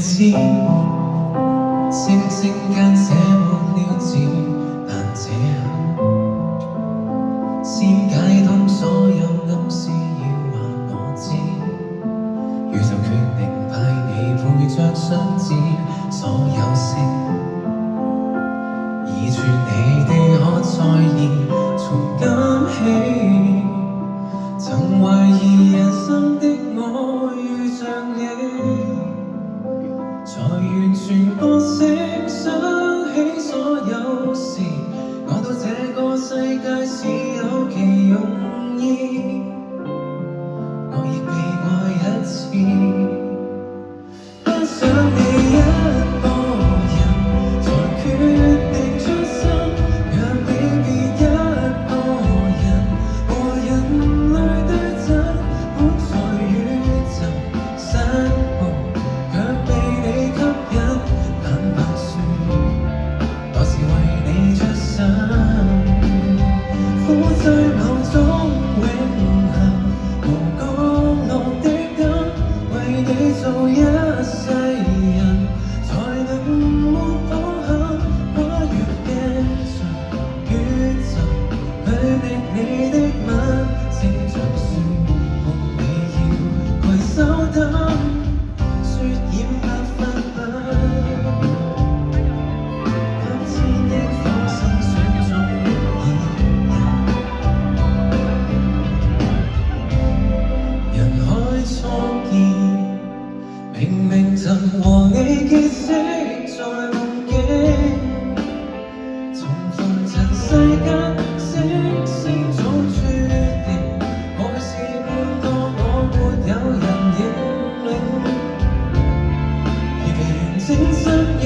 知，星星間寫滿了字，但這刻先解通所有暗示，要話我知，宇宙決定派你陪着相知，所有色已絕你的可在意，從今起曾懷疑人生的我遇着你，才完全覺醒，想起所有事，我到這個世界是有其用意，我亦被愛一次，不想你一個人才決定出生，讓你別一個人和人類對陣，本在宇宙失控，卻被你吸引，坦白說我是為你出生，苦在某種永恆無降落的燈，為你做一世人才能沒方向，跨越鏡像宇宙去覓你的吻，正像說夢你要攜手等，雪染白髮吻，給千億顆心選中二人，人海初見，明明曾和你結識在夢境，重逢塵世間，星星早注定，愛是半個我沒有人認領，而其完整身影，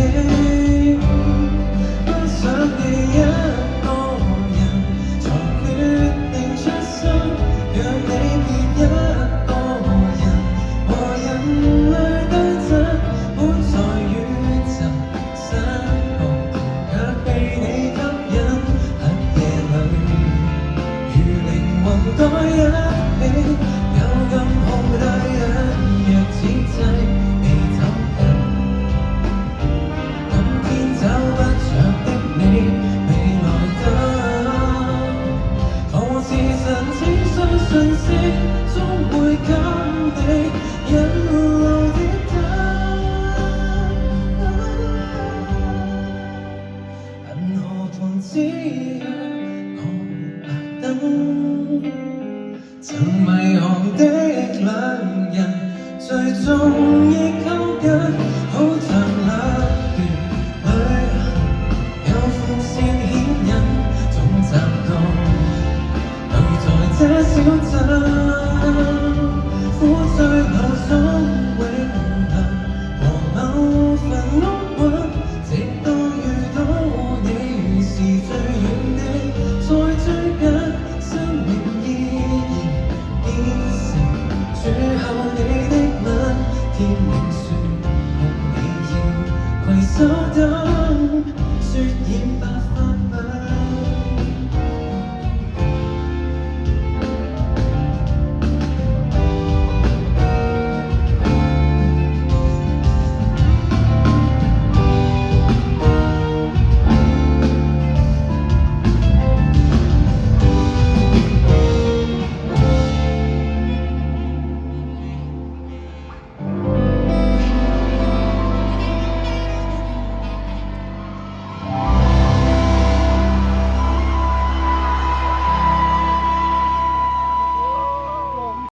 不想你一個人才決定出生，讓你別一個人和人類對陣，本在宇宙失控，卻被你吸引，黑夜裏如靈魂待一起，有暗號大隱約此際未走近，今天找不着的你未來等，彷徨時辰請相信星終會給你引路的燈，銀河旁只有我白燈，曾迷航的兩人最終亦